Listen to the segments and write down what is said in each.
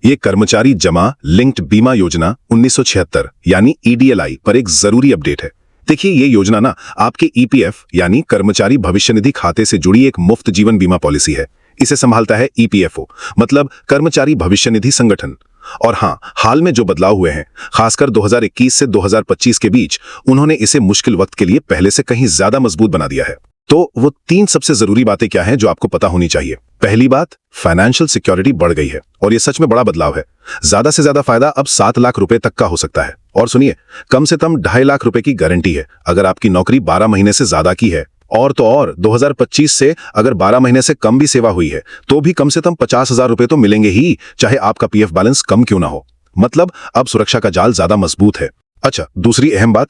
ये कर्मचारी जमा लिंक्ड बीमा योजना 1976 यानी ईडीएलआई पर एक जरूरी अपडेट है। देखिए, ये योजना ना आपके ईपीएफ यानी कर्मचारी भविष्य निधि खाते से जुड़ी एक मुफ्त जीवन बीमा पॉलिसी है। इसे संभालता है ईपीएफओ, मतलब कर्मचारी भविष्य निधि संगठन। और हाँ, हाल में जो बदलाव हुए हैं, खासकर 2021 से 2025 के बीच, उन्होंने इसे मुश्किल वक्त के लिए पहले से कहीं ज्यादा मजबूत बना दिया है। तो वो 3 सबसे जरूरी बातें क्या हैं जो आपको पता होनी चाहिए। पहली बात, फाइनेंशियल सिक्योरिटी बढ़ गई है और ये सच में बड़ा बदलाव है। ज्यादा से ज्यादा फायदा अब 7 लाख रुपए तक का हो सकता है। और सुनिए, कम से कम 2.5 लाख रुपए की गारंटी है अगर आपकी नौकरी 12 महीने से ज्यादा की है। और तो और 2025 से अगर 12 महीने से कम भी सेवा हुई है तो भी कम से कम 50,000 रुपए तो मिलेंगे ही, चाहे आपका पीएफ बैलेंस कम क्यों ना हो। मतलब अब सुरक्षा का जाल ज्यादा मजबूत है। अच्छा, दूसरी अहम बात,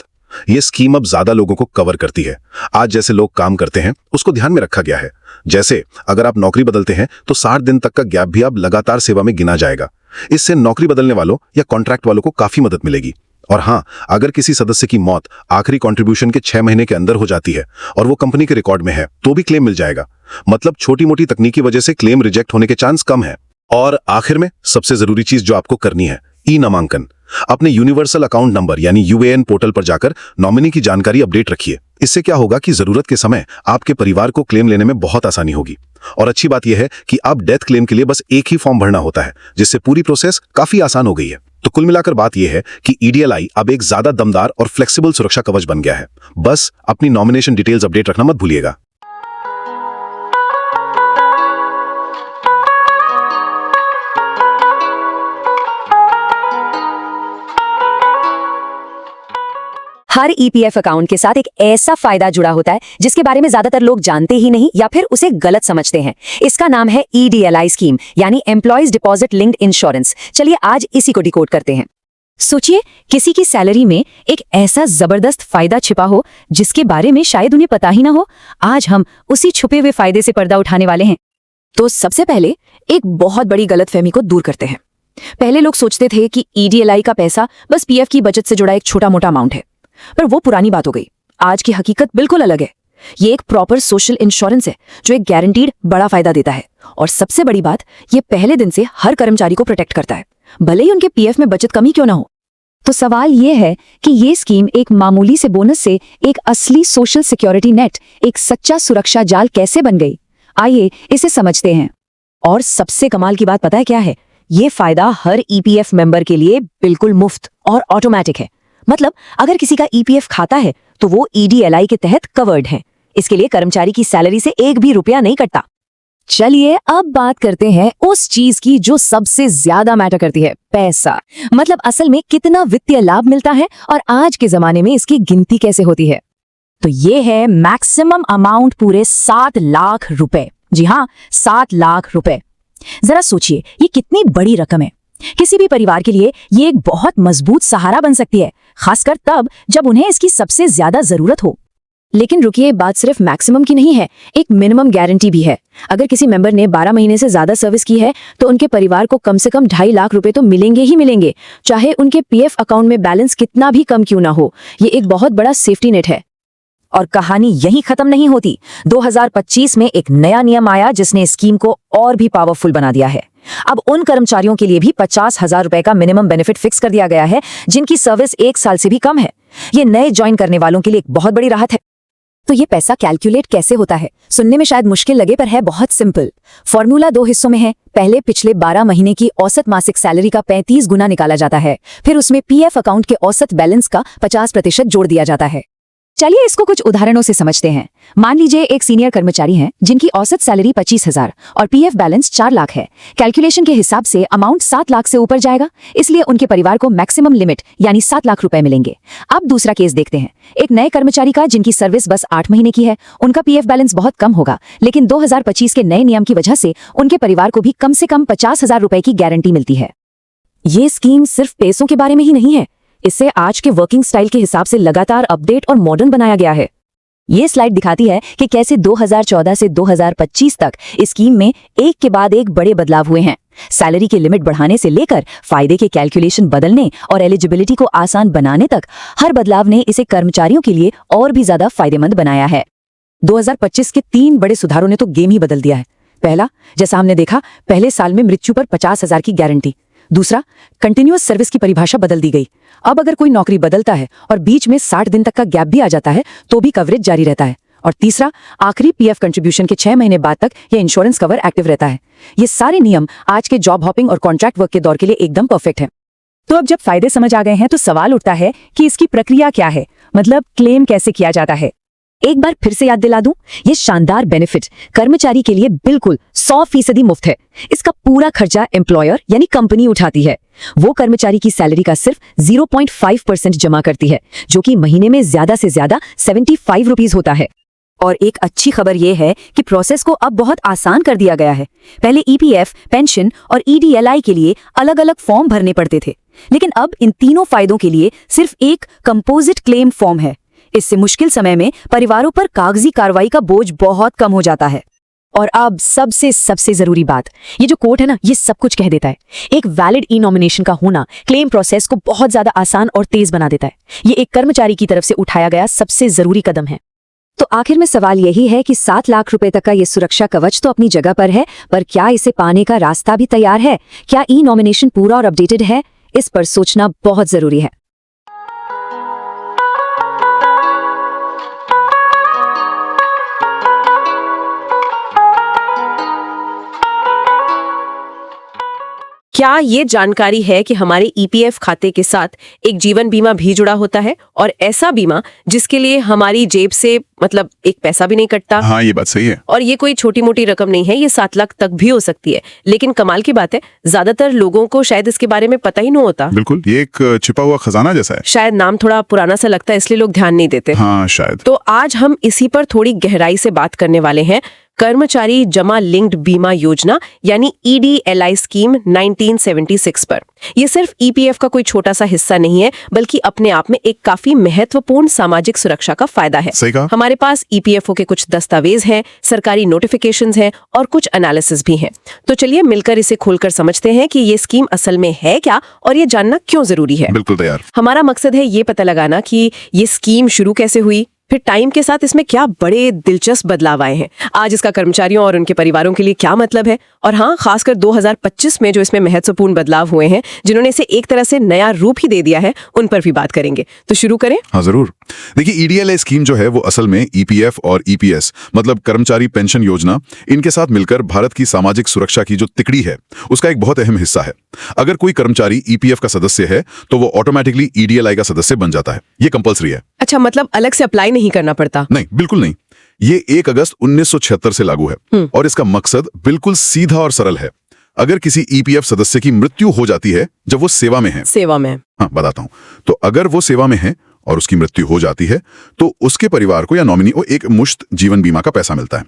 ये स्कीम अब ज्यादा लोगों को कवर करती है। आज जैसे लोग काम करते हैं उसको ध्यान में रखा गया है। जैसे अगर आप नौकरी बदलते हैं तो 60 दिन तक का गैप भी अब लगातार सेवा में गिना जाएगा। इससे नौकरी बदलने वालों या कॉन्ट्रैक्ट वालों को काफी मदद मिलेगी। और हाँ, अगर किसी सदस्य की मौत आखिरी कंट्रीब्यूशन के 6 महीने के अंदर हो जाती है और वो कंपनी के रिकॉर्ड में है तो भी क्लेम मिल जाएगा। मतलब छोटी मोटी तकनीकी वजह से क्लेम रिजेक्ट होने के चांस कम है। और आखिर में सबसे जरूरी चीज जो आपको करनी है, ई नामांकन। अपने यूनिवर्सल अकाउंट नंबर यानी यूएएन पोर्टल पर जाकर नॉमिनी की जानकारी अपडेट रखिए। इससे क्या होगा कि जरूरत के समय आपके परिवार को क्लेम लेने में बहुत आसानी होगी। और अच्छी बात यह है कि अब डेथ क्लेम के लिए बस एक ही फॉर्म भरना होता है, जिससे पूरी प्रोसेस काफी आसान हो गई है। तो कुल मिलाकर बात यह है कि ईडीएलआई अब एक ज्यादा दमदार और फ्लेक्सिबल सुरक्षा कवच बन गया है। बस अपनी नॉमिनेशन डिटेल्स अपडेट रखना मत भूलिएगा। हर ईपीएफ अकाउंट के साथ एक ऐसा फायदा जुड़ा होता है जिसके बारे में ज्यादातर लोग जानते ही नहीं या फिर उसे गलत समझते हैं। इसका नाम है ईडीएलआई स्कीम यानी एम्प्लॉयज डिपॉजिट लिंक्ड इंश्योरेंस। चलिए आज इसी को डिकोड करते हैं। सोचिए, किसी की सैलरी में एक ऐसा जबरदस्त फायदा छिपा हो जिसके बारे में शायद उन्हें पता ही ना हो। आज हम उसी छुपे हुए फायदे से पर्दा उठाने वाले हैं। तो सबसे पहले एक बहुत बड़ी गलतफहमी को दूर करते हैं। पहले लोग सोचते थे कि ईडीएलआई का पैसा बस पीएफ की बचत से जुड़ा एक छोटा मोटा अमाउंट है, पर वो पुरानी बात हो गई। आज की हकीकत बिल्कुल अलग है। ये एक प्रॉपर सोशल इंश्योरेंस है जो एक गारंटीड बड़ा फायदा देता है। और सबसे बड़ी बात, ये पहले दिन से हर कर्मचारी को प्रोटेक्ट करता है, भले ही उनके पीएफ में बचत कमी क्यों ना हो। तो सवाल ये है कि ये स्कीम एक मामूली से बोनस से एक असली सोशल सिक्योरिटी नेट, एक सच्चा सुरक्षा जाल कैसे बन गई। आइए इसे समझते हैं। और सबसे कमाल की बात पता है क्या है? ये फायदा हर ईपीएफ मेंबर के लिए बिल्कुल मुफ्त और ऑटोमेटिक है। मतलब अगर किसी का ईपीएफ खाता है तो वो ईडीएलआई के तहत कवर्ड है। इसके लिए कर्मचारी की सैलरी से एक भी रुपया नहीं कटता। चलिए अब बात करते हैं उस चीज की जो सबसे ज्यादा मैटर करती है, पैसा। मतलब असल में कितना वित्तीय लाभ मिलता है और आज के जमाने में इसकी गिनती कैसे होती है। तो ये है मैक्सिमम अमाउंट, पूरे 7 लाख रुपए। जी हाँ, 7 लाख रुपए। जरा सोचिए, ये कितनी बड़ी रकम है। किसी भी परिवार के लिए ये एक बहुत मजबूत सहारा बन सकती है, खासकर तब जब उन्हें इसकी सबसे ज्यादा जरूरत हो। लेकिन रुकिए, बात सिर्फ मैक्सिमम की नहीं है, एक मिनिमम गारंटी भी है। अगर किसी मेंबर ने 12 महीने से ज्यादा सर्विस की है तो उनके परिवार को कम से कम 2.5 लाख रुपए तो मिलेंगे ही मिलेंगे, चाहे उनके पीएफ अकाउंट में बैलेंस कितना भी कम क्यों ना हो। ये एक बहुत बड़ा सेफ्टी नेट है। और कहानी यहीं खत्म नहीं होती। 2025 में एक नया नियम आया जिसने स्कीम को और भी पावरफुल बना दिया है। अब उन कर्मचारियों के लिए भी 50,000 रुपए का मिनिमम बेनिफिट फिक्स कर दिया गया है जिनकी सर्विस 1 साल से भी कम है। ये नए ज्वाइन करने वालों के लिए एक बहुत बड़ी राहत है। तो ये पैसा कैलकुलेट कैसे होता है? सुनने में शायद मुश्किल लगे पर है बहुत सिंपल। फॉर्मूला 2 हिस्सों में है। पहले पिछले 12 महीने की औसत मासिक सैलरी का 35 गुना निकाला जाता है, फिर उसमें पीएफ अकाउंट के औसत बैलेंस का 50% जोड़ दिया जाता है। चलिए इसको कुछ उदाहरणों से समझते हैं। मान लीजिए एक सीनियर कर्मचारी हैं जिनकी औसत सैलरी 25,000 और पीएफ बैलेंस 4 लाख है। कैलकुलेशन के हिसाब से अमाउंट 7 लाख से ऊपर जाएगा, इसलिए उनके परिवार को मैक्सिमम लिमिट यानी 7 लाख रुपए मिलेंगे। अब दूसरा केस देखते हैं, एक नए कर्मचारी का जिनकी सर्विस बस 8 महीने की है। उनका पीएफ बैलेंस बहुत कम होगा, लेकिन 2025 के नए नियम की वजह से उनके परिवार को भी कम से कम 50,000 रुपए की गारंटी मिलती है। ये स्कीम सिर्फ पैसों के बारे में ही नहीं है, इसे आज के वर्किंग स्टाइल के हिसाब से लगातार अपडेट और मॉडर्न बनाया गया है। ये स्लाइड दिखाती है कि कैसे 2014 से 2025 तक इस स्कीम में एक के बाद एक बड़े बदलाव हुए हैं। सैलरी की लिमिट बढ़ाने से लेकर फायदे के कैलकुलेशन बदलने और एलिजिबिलिटी को आसान बनाने तक, हर बदलाव ने इसे कर्मचारियों के लिए और भी ज्यादा फायदेमंद बनाया है। 2025 के 3 बड़े सुधारों ने तो गेम ही बदल दिया है। पहला, जैसा हमने देखा, पहले साल में मृत्यु पर 50,000 की गारंटी। दूसरा, कंटिन्यूअस सर्विस की परिभाषा बदल दी गई। अब अगर कोई नौकरी बदलता है और बीच में 60 दिन तक का गैप भी आ जाता है तो भी कवरेज जारी रहता है। और तीसरा, आखिरी पीएफ कंट्रीब्यूशन के 6 महीने बाद तक यह इंश्योरेंस कवर एक्टिव रहता है। ये सारे नियम आज के जॉब हॉपिंग और कॉन्ट्रैक्ट वर्क के दौर के लिए एकदम परफेक्ट है। तो अब जब फायदे समझ आ गए हैं तो सवाल उठता है कि इसकी प्रक्रिया क्या है, मतलब क्लेम कैसे किया जाता है। एक बार फिर से याद दिला दूं, ये शानदार बेनिफिट कर्मचारी के लिए बिल्कुल 100% मुफ्त है। इसका पूरा खर्चा एम्प्लॉयर यानी कंपनी उठाती है। वो कर्मचारी की सैलरी का सिर्फ 0.5% जमा करती है, जो कि महीने में ज्यादा से ज्यादा 75 रुपीज होता है। और एक अच्छी खबर यह है कि प्रोसेस को अब बहुत आसान कर दिया गया है। पहले ईपीएफ, पेंशन और ईडीएलआई के लिए अलग अलग फॉर्म भरने पड़ते थे, लेकिन अब इन तीनों फायदों के लिए सिर्फ एक कंपोजिट क्लेम फॉर्म है। इससे मुश्किल समय में परिवारों पर कागजी कार्रवाई का बोझ बहुत कम हो जाता है। और अब सबसे जरूरी बात, ये जो कोड है ना, ये सब कुछ कह देता है। एक वैलिड ई नॉमिनेशन का होना क्लेम प्रोसेस को बहुत ज्यादा आसान और तेज बना देता है। ये एक कर्मचारी की तरफ से उठाया गया सबसे जरूरी कदम है। तो आखिर में सवाल यही है कि 7 लाख रुपए तक का ये सुरक्षा कवच तो अपनी जगह पर है, पर क्या इसे पाने का रास्ता भी तैयार है? क्या ई नॉमिनेशन पूरा और अपडेटेड है? इस पर सोचना बहुत जरूरी है। क्या ये जानकारी है कि हमारे ईपीएफ खाते के साथ एक जीवन बीमा भी जुड़ा होता है, और ऐसा बीमा जिसके लिए हमारी जेब से मतलब एक पैसा भी नहीं कटता? हाँ, ये बात सही है। और ये कोई छोटी मोटी रकम नहीं है, ये 7 लाख तक भी हो सकती है। लेकिन कमाल की बात है, ज्यादातर लोगों को शायद इसके बारे में पता ही नहीं होता। बिल्कुल, ये एक छिपा हुआ खजाना जैसा है। शायद नाम थोड़ा पुराना सा लगता है, इसलिए लोग ध्यान नहीं देते। हाँ, शायद। तो आज हम इसी पर थोड़ी गहराई से बात करने वाले हैं। कर्मचारी जमा लिंक्ड बीमा योजना यानी ईडीएलआई स्कीम 1976 पर। ये सिर्फ ईपीएफ का कोई छोटा सा हिस्सा नहीं है, बल्कि अपने आप में एक काफी महत्वपूर्ण सामाजिक सुरक्षा का फायदा है। सही कहा। हमारे पास ईपीएफओ के कुछ दस्तावेज हैं, सरकारी नोटिफिकेशंस हैं और कुछ एनालिसिस भी हैं। तो चलिए मिलकर इसे खोलकर समझते हैं कि ये स्कीम असल में है क्या और ये जानना क्यों जरूरी है। बिल्कुल तैयार। हमारा मकसद है ये पता लगाना कि ये स्कीम शुरू कैसे हुई, फिर टाइम के साथ इसमें क्या बड़े दिलचस्प बदलाव आए हैं, आज इसका कर्मचारियों और उनके परिवारों के लिए क्या मतलब है, और हाँ, खासकर 2025 में जो इसमें महत्वपूर्ण बदलाव हुए हैं, जिन्होंने इसे एक तरह से नया रूप ही दे दिया है, उन पर भी बात करेंगे। तो शुरू करें। हाँ, जरूर। देखिए, ईडीएलआई स्कीम जो है वो असल में ईपीएफ और ईपीएस मतलब कर्मचारी पेंशन योजना, इनके साथ मिलकर भारत की सामाजिक सुरक्षा की जो तिकड़ी है उसका एक बहुत अहम हिस्सा है। अगर कोई कर्मचारी ईपीएफ का सदस्य है तो वो ऑटोमेटिकली ईडीएलआई का सदस्य बन जाता है। ये कंपलसरी है। अच्छा, मतलब अलग से अप्लाई नहीं करना पड़ता? नहीं, बिल्कुल नहीं। ये 1 अगस्त 1976 से लागू है और इसका मकसद बिल्कुल सीधा और सरल है। अगर किसी ईपीएफ सदस्य की मृत्यु हो जाती है जब वो सेवा में है। सेवा में? हाँ, बताता हूं। तो अगर वो सेवा में है और उसकी मृत्यु हो जाती है तो उसके परिवार को या नॉमिनी को एक मुश्त जीवन बीमा का पैसा मिलता है।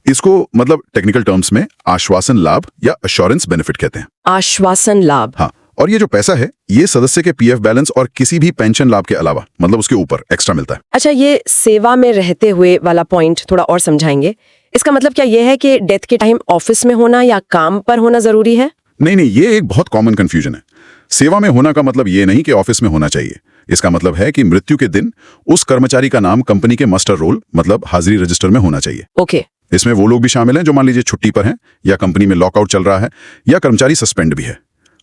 इसको मतलब टेक्निकल टर्म्स में आश्वासन लाभ या अश्योरेंस बेनिफिट कहते हैं। आश्वासन लाभ? हाँ, और ये जो पैसा है ये सदस्य के पीएफ बैलेंस और किसी भी पेंशन लाभ के अलावा मतलब उसके ऊपर एक्स्ट्रा मिलता है। अच्छा, ये सेवा में रहते हुए वाला पॉइंट थोड़ा और समझाएंगे। इसका मतलब क्या ये है कि डेथ के टाइम ऑफिस में होना या काम पर होना जरूरी है? नहीं, ये एक बहुत कॉमन कंफ्यूजन है। सेवा में होना का मतलब ये नहीं कि ऑफिस में होना चाहिए। इसका मतलब है कि मृत्यु के दिन उस कर्मचारी का नाम कंपनी के मस्टर रोल मतलब हाजिरी रजिस्टर में होना चाहिए। ओके। इसमें वो लोग भी शामिल हैं जो मान लीजिए छुट्टी पर हैं या कंपनी में लॉकआउट चल रहा है या कर्मचारी सस्पेंड भी है।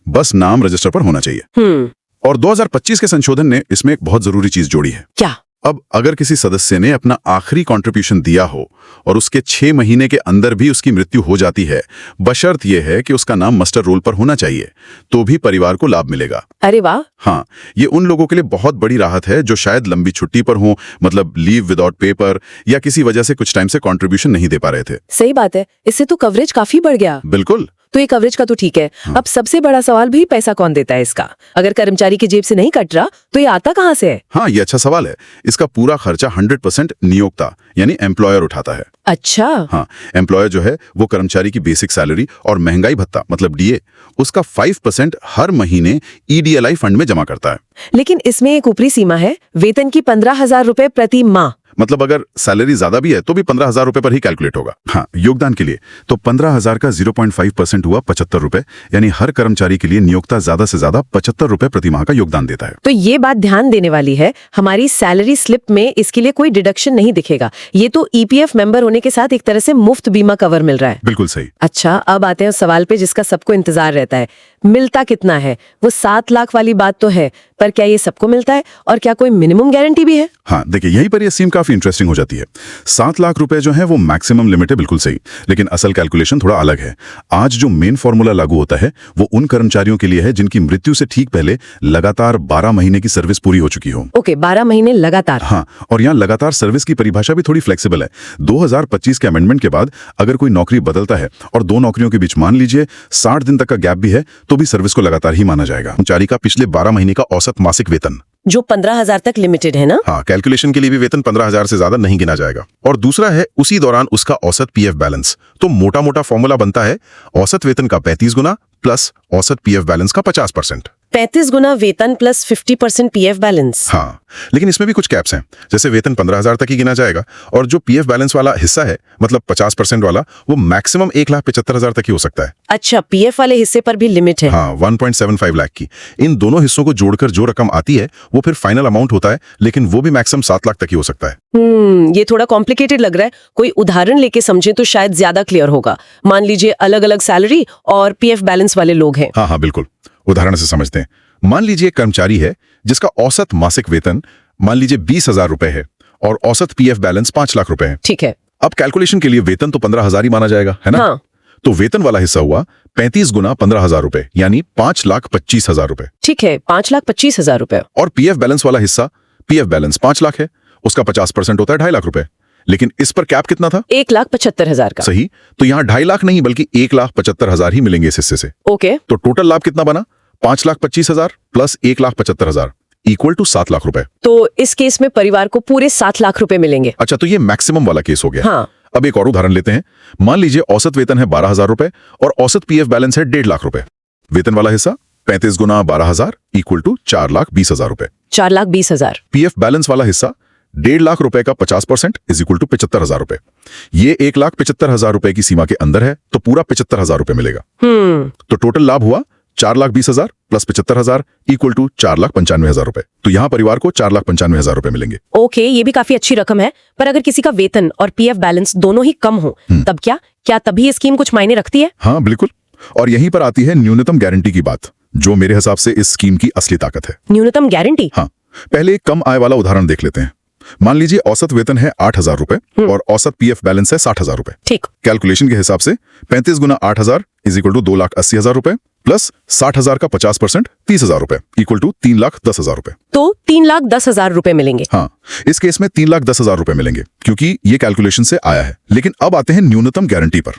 बस नाम रजिस्टर पर होना चाहिए। और 2025 के संशोधन ने इसमें एक बहुत जरूरी चीज जोड़ी है। क्या? अब अगर किसी सदस्य ने अपना आखिरी कंट्रीब्यूशन दिया हो और उसके 6 महीने के अंदर भी उसकी मृत्यु हो जाती है, बशर्त यह है कि उसका नाम मस्टर रोल पर होना चाहिए, तो भी परिवार को लाभ मिलेगा। अरे वाह! हाँ, ये उन लोगों के लिए बहुत बड़ी राहत है जो शायद लंबी छुट्टी पर हो, मतलब लीव विदाउट पे पर, या किसी वजह से कुछ टाइम से कंट्रीब्यूशन नहीं दे पा रहे थे। सही बात है, इससे तो कवरेज काफी बढ़ गया। बिल्कुल। तो ये कवरेज का तो ठीक है। अब सबसे बड़ा सवाल भी पैसा कौन देता है इसका? अगर कर्मचारी की जेब से नहीं कट रहा तो ये आता कहाँ से है? हाँ, ये अच्छा सवाल है। इसका पूरा खर्चा 100% नियोक्ता यानी एम्प्लॉयर उठाता है। अच्छा। हाँ, एम्प्लॉयर जो है वो कर्मचारी की बेसिक सैलरी और महंगाई भत्ता मतलब डीए उसका 5% हर महीने ईडीएलआई फंड में जमा करता है। लेकिन इसमें एक ऊपरी सीमा है, वेतन की 15,000 रुपए प्रति माह। मतलब अगर सैलरी ज्यादा भी है तो भी 15,000 रुपए पर ही कैलकुलेट होगा। हाँ, योगदान के लिए तो 15,000 का 0.5% हुआ 75 रुपए, यानी हर कर्मचारी के लिए नियोक्ता ज्यादा से ज्यादा 75 रुपए प्रति माह का योगदान देता है। तो ये बात ध्यान देने वाली है, हमारी सैलरी स्लिप में इसके लिए कोई डिडक्शन नहीं दिखेगा। ये तो ईपीएफ मेंबर होने के साथ एक तरह से मुफ्त बीमा कवर मिल रहा है। बिल्कुल सही। अच्छा, अब आते हैं उस सवाल पे जिसका सबको इंतजार रहता है, मिलता कितना है? वो 7 लाख वाली बात तो है, पर क्या ये सबको मिलता है और क्या कोई मिनिमम गारंटी भी है? हाँ, देखिए यहीं पर ये स्कीम काफी इंटरेस्टिंग हो जाती है। 7 लाख रुपए जो है वो मैक्सिमम लिमिट है, बिल्कुल सही, लेकिन असल कैलकुलेशन थोड़ा अलग है। आज जो मेन फॉर्मूला लागू होता है वो उन कर्मचारियों के लिए है जिनकी मृत्यु से ठीक पहले लगातार 12 महीने की सर्विस पूरी हो चुकी हो। ओके, 12 महीने लगातार। हाँ, और यहाँ लगातार सर्विस की परिभाषा भी थोड़ी फ्लेक्सिबल है। 2025 के अमेंडमेंट के बाद अगर कोई नौकरी बदलता है और 2 नौकरियों के बीच मान लीजिए 60 दिन तक का गैप भी है तो भी सर्विस को लगातार ही माना जाएगा। कर्मचारी का पिछले 12 महीने का औसत मासिक वेतन, जो 15,000 तक लिमिटेड है ना? हाँ, कैलकुलेशन के लिए भी वेतन 15,000 से ज्यादा नहीं गिना जाएगा। और दूसरा है उसी दौरान उसका औसत पीएफ बैलेंस। तो मोटा मोटा फॉर्मूला बनता है औसत वेतन का 35 गुना प्लस औसत पीएफ बैलेंस का 50%। 35 गुना वेतन प्लस 50% पीएफ बैलेंस। हाँ, लेकिन इसमें भी कुछ कैप्स हैं। जैसे वेतन 15,000 तक ही गिना जाएगा और जो पीएफ बैलेंस वाला हिस्सा है, मतलब 50% वाला, वो मैक्सिमम 1,75,000 तक ही हो सकता है। अच्छा, पीएफ वाले हिस्से पर भी लिमिट है? हाँ, 1.75 लाख की। इन दोनों हिस्सों को जोड़कर जो रकम आती है वो फिर फाइनल अमाउंट होता है, लेकिन वो भी मैक्सिमम 7 लाख तक ही हो सकता है। ये थोड़ा कॉम्प्लिकेटेड लग रहा है। कोई उदाहरण लेके समझे तो शायद ज्यादा क्लियर होगा। मान लीजिए अलग अलग सैलरी और पीएफ बैलेंस वाले लोग हैं। हाँ, बिल्कुल, उदाहरण से समझते हैं। मान लीजिए एक कर्मचारी है जिसका औसत मासिक वेतन मान लीजिए 20,000 रुपए है और औसत पीएफ बैलेंस 5 लाख रुपए है। ठीक है। अब कैलकुलेशन के लिए वेतन तो 15,000 ही माना जाएगा, है ना? हाँ। तो वेतन वाला हिस्सा हुआ 35 गुना 15,000 रुपए, यानी 5,25,000 रुपए। ठीक है, 5,25,000 रुपए। और पीएफ बैलेंस वाला हिस्सा, पीएफ बैलेंस 5 लाख है, उसका 50% होता है 2.5 लाख रुपए। लेकिन इस पर कैप कितना था? 1,75,000 का। सही, तो यहाँ 2.5 लाख नहीं बल्कि 1,75,000 ही मिलेंगे इस हिस्से से। ओके, तो टोटल लाभ कितना बना? 5,25,000 प्लस 1,75,000 इक्वल टू 7 लाख रुपए। तो इस केस में परिवार को पूरे 7 लाख रुपए मिलेंगे। अच्छा, तो ये मैक्सिमम वाला केस हो गया। हाँ। अब एक और उदाहरण लेते हैं। मान लीजिए औसत वेतन है 12,000 रुपए और औसत पीएफ बैलेंस है 1.5 लाख रुपए। वेतन वाला हिस्सा 35 गुना 12,000 इक्वल टू 4,20,000 रुपए। 4,20,000। पीएफ बैलेंस वाला हिस्सा 1.5 लाख रुपए का 50% इज इक्वल टू 75,000 रुपए। ये 1,75,000 रुपए की सीमा के अंदर है तो पूरा 75,000 रुपए मिलेगा। तो टोटल लाभ हुआ 4,20,000 प्लस 75,000 इक्वल टू 4,95,000 रुपए। तो यहाँ परिवार को 4,95,000 रुपए मिलेंगे। ओके, ये भी काफी अच्छी रकम है। पर अगर किसी का वेतन और पीएफ बैलेंस दोनों ही कम हो तब क्या तभी ये स्कीम कुछ मायने रखती है? हाँ, बिल्कुल। और यहीं पर आती है न्यूनतम गारंटी की बात, जो मेरे हिसाब से इस स्कीम की असली ताकत है। न्यूनतम गारंटी? हाँ, पहले एक कम आय वाला उदाहरण देख लेते हैं। मान लीजिए औसत वेतन है 8,000 रुपए और औसत पीएफ बैलेंस है 60,000 रुपए। ठीक। कैलकुलेशन के हिसाब से 35 गुना 8,000 इज इक्वल टू 2,80,000 रुपए प्लस 60,000 का 50% 30,000 रुपए इक्वल टू 3,10,000 रुपए। तो 3,10,000 रुपए मिलेंगे। हाँ, इस केस में 3,10,000 रुपए मिलेंगे क्योंकि ये कैलकुलेशन से आया है। लेकिन अब आते हैं न्यूनतम गारंटी पर।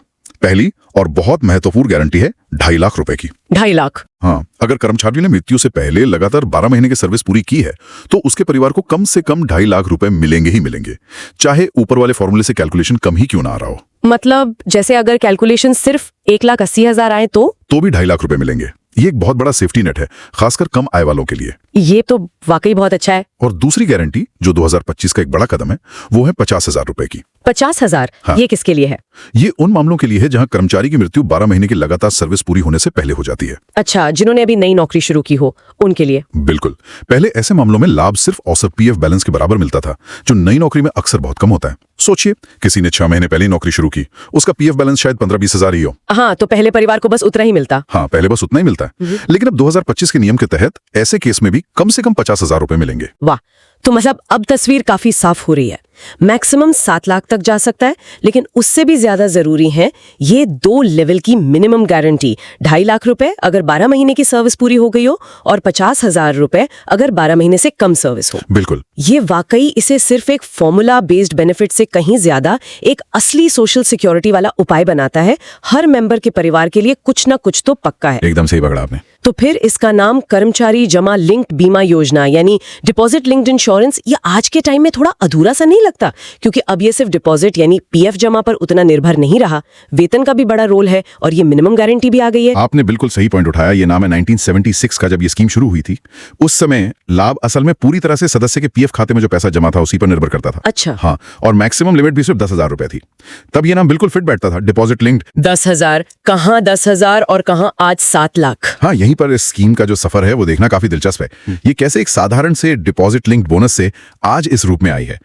पहली और बहुत महत्वपूर्ण गारंटी है 2.5 लाख रुपए की। 2.5 लाख? हाँ, अगर कर्मचारी ने मृत्यु से पहले लगातार 12 महीने की सर्विस पूरी की है तो उसके परिवार को कम से कम 2.5 लाख रुपए मिलेंगे ही मिलेंगे, चाहे ऊपर वाले फॉर्मूले से कैलकुलेशन कम ही क्यों ना आ रहा हो। मतलब जैसे अगर कैलकुलेशन सिर्फ 1,80,000 आए तो भी 2.5 लाख रुपए मिलेंगे। ये एक बहुत बड़ा सेफ्टी नेट है, खासकर कम आय वालों के लिए। ये तो वाकई बहुत अच्छा है। और दूसरी गारंटी जो 2025 का एक बड़ा कदम है वो है 50,000 रुपए की। 50,000? हाँ। ये किसके लिए है? ये उन मामलों के लिए है जहां कर्मचारी की मृत्यु 12 महीने की लगातार सर्विस पूरी होने से पहले हो जाती है। अच्छा, जिन्होंने अभी नई नौकरी शुरू की हो उनके लिए? बिल्कुल। पहले ऐसे मामलों में लाभ सिर्फ औसत पीएफ बैलेंस के बराबर मिलता था, जो नई नौकरी में अक्सर बहुत कम होता है। सोचिए, किसी ने 6 महीने पहले नौकरी शुरू की, उसका पीएफ बैलेंस शायद 15-20,000 ही हो। हाँ, तो पहले परिवार को बस उतना ही मिलता। हाँ, पहले बस उतना ही मिलता है। लेकिन अब 2025 के नियम के तहत ऐसे केस में भी कम से कम 50,000 रुपए मिलेंगे। वाह, तो मतलब अब तस्वीर काफी साफ हो रही है। मैक्सिमम 7 लाख तक जा सकता है, लेकिन उससे भी ज्यादा जरूरी है ये 2 लेवल की मिनिमम गारंटी। 2.5 लाख रुपए अगर 12 महीने की सर्विस पूरी हो गई हो और 50,000 रुपए अगर 12 महीने से कम सर्विस हो। बिल्कुल। ये वाकई इसे सिर्फ एक फॉर्मूला बेस्ड बेनिफिट से कहीं ज्यादा एक असली सोशल सिक्योरिटी वाला उपाय बनाता है। हर मेंबर के परिवार के लिए कुछ ना कुछ तो पक्का है। एकदम सही पकड़ा आपने। तो फिर इसका नाम कर्मचारी जमा लिंक्ड बीमा योजना यानी डिपॉजिट लिंक्ड इंश्योरेंस, ये आज के टाइम में थोड़ा अधूरा सा नहीं लगता, क्योंकि अब ये सिर्फ डिपॉजिट यानी पीएफ जमा पर उतना निर्भर नहीं रहा, वेतन का भी बड़ा रोल है और ये मिनिमम गारंटी भी आ गई है। आपने बिल्कुल सही पॉइंट उठाया। ये नाम है 1976 का, जब ये स्कीम शुरू हुई थी। उस समय लाभ असल में पूरी तरह से सदस्य के पीएफ खाते में जो पैसा जमा था उसी पर निर्भर करता था। अच्छा। हाँ, और मैक्सिमम लिमिट भी सिर्फ 10,000 रुपए थी। तब ये नाम बिल्कुल फिट बैठता था, डिपॉजिट लिंक्ड। 10,000 कहाँ 10,000 और कहाँ आज 7 लाख। हाँ, यहीं पर इस स्कीम का जो सफर है वो देखना काफी दिलचस्प है। ये कैसे एक साधारण से डिपॉजिट लिंक्ड बोनस से आज इस रूप में आई है।